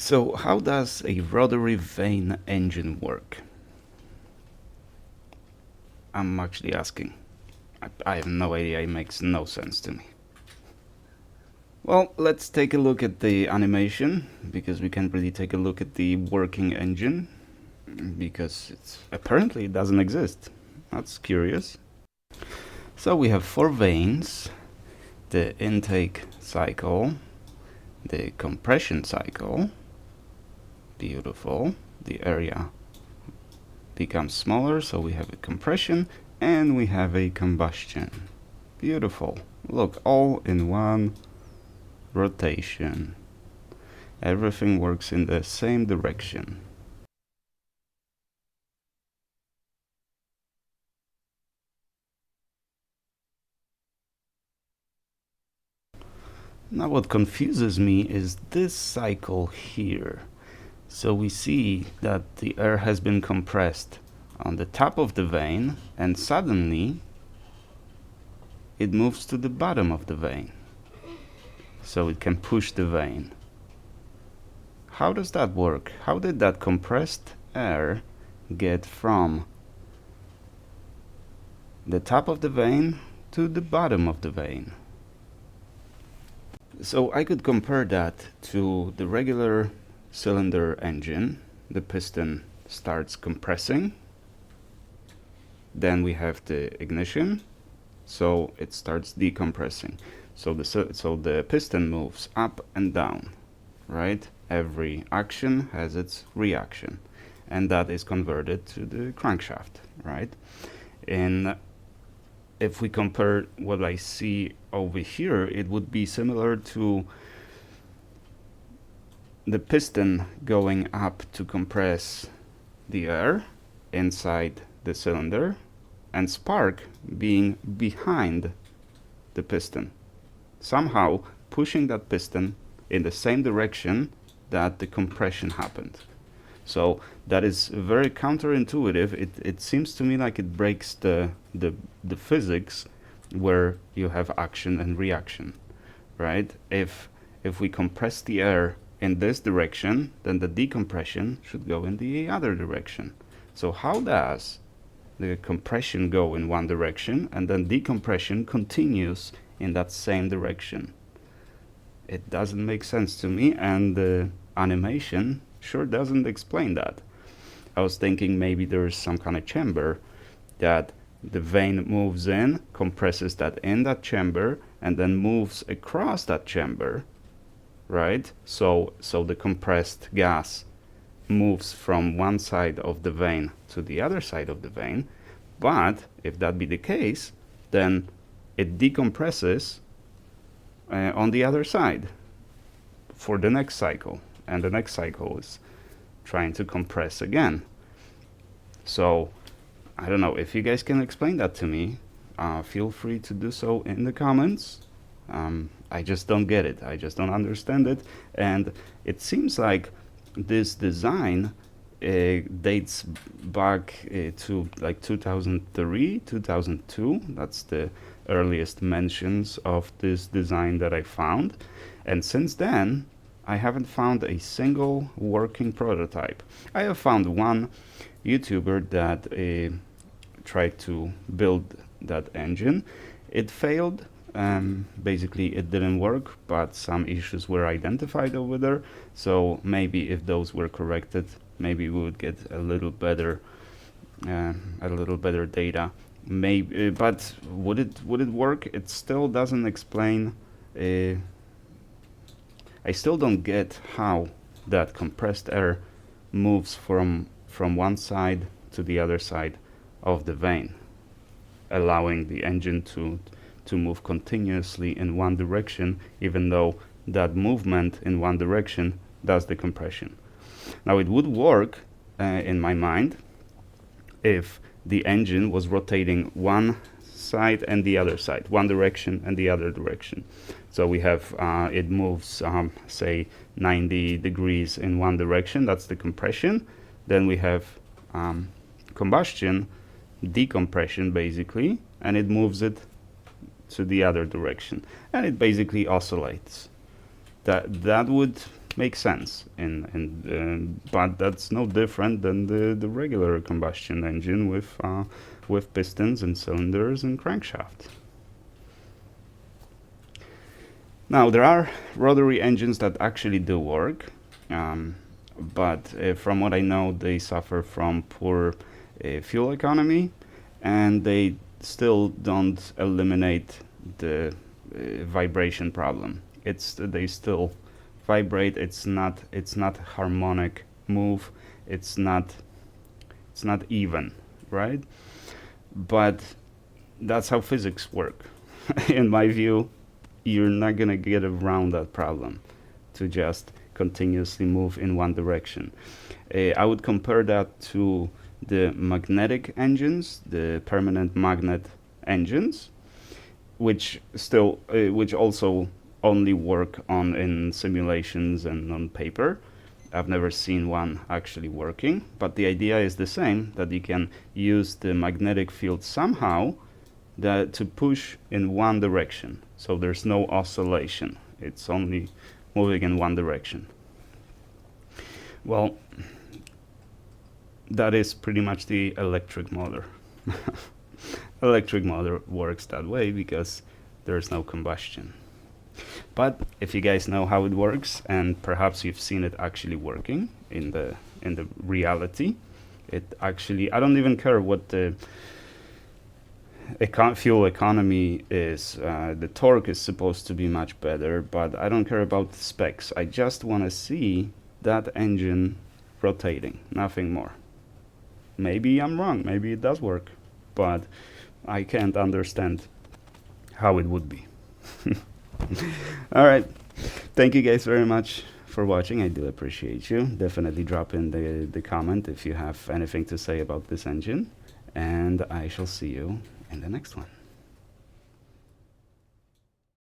So how does a rotary vane engine work? I'm actually asking. I have no idea, it makes no sense to me. Well, let's take a look at the animation, because we can't really take a look at the working engine, because apparently it doesn't exist. That's curious. So we have 4 vanes, the intake cycle, the compression cycle, beautiful, the area becomes smaller, so we have a compression, and we have a combustion. Beautiful. Look, all in one rotation. Everything works in the same direction. Now what confuses me is this cycle here. So we see that the air has been compressed on the top of the vane, and suddenly it moves to the bottom of the vane, so it can push the vane. How does that work? How did that compressed air get from the top of the vane to the bottom of the vane? So I could compare that to the regular cylinder engine. The piston starts compressing, then we have the ignition, so it starts decompressing. So the piston moves up and down, right? Every action has its reaction, and that is converted to the crankshaft, right? And if we compare what I see over here, it would be similar to the piston going up to compress the air inside the cylinder, and spark being behind the piston, somehow pushing that piston in the same direction that the compression happened. So that is very counterintuitive. It seems to me like it breaks the physics where you have action and reaction, right? If we compress the air in this direction, then the decompression should go in the other direction. So how does the compression go in one direction and then decompression continues in that same direction? It doesn't make sense to me, and the animation sure doesn't explain that. I was thinking maybe there's some kind of chamber that the vane moves in, compresses that in that chamber, and then moves across that chamber, right? So the compressed gas moves from one side of the vane to the other side of the vane. But if that be the case, then it decompresses on the other side for the next cycle, and the next cycle is trying to compress again. So I don't know if you guys can explain that to me. Feel free to do so in the comments. I just don't get it. I just don't understand it. And it seems like this design dates back to like 2003, 2002. That's the earliest mentions of this design that I found. And since then, I haven't found a single working prototype. I have found one YouTuber that tried to build that engine. It failed. Basically, it didn't work, but some issues were identified over there. So maybe if those were corrected, maybe we would get a little better data. Maybe, but would it work? It still doesn't explain. I still don't get how that compressed air moves from one side to the other side of the vane, allowing the engine to move continuously in one direction, even though that movement in one direction does the compression. Now it would work in my mind if the engine was rotating one side and the other side, one direction and the other direction. So we have it moves say 90 degrees in one direction, that's the compression. Then we have combustion, decompression basically, and it moves it to the other direction, and it basically oscillates. That would makes sense. But that's no different than the regular combustion engine with pistons and cylinders and crankshaft. Now, there are rotary engines that actually do work, but from what I know, they suffer from poor fuel economy, and they still don't eliminate the vibration problem. They still vibrate. It's not harmonic move. It's not even, right? But that's how physics work. In my view, you're not gonna get around that problem to just continuously move in one direction. I would compare that to the magnetic engines, the permanent magnet engines, which also only work in simulations and on paper. I've never seen one actually working, but the idea is the same, that you can use the magnetic field somehow to push in one direction. So there's no oscillation. It's only moving in one direction. Well, that is pretty much the electric motor. Electric motor works that way because there's no combustion. But if you guys know how it works, and perhaps you've seen it actually working in the reality, it actually, I don't even care what the fuel economy is. The torque is supposed to be much better, but I don't care about the specs. I just want to see that engine rotating, nothing more. Maybe I'm wrong, maybe it does work, but I can't understand how it would be. All right, thank you guys very much for watching. I do appreciate you. Definitely drop in the comment if you have anything to say about this engine, and I shall see you in the next one.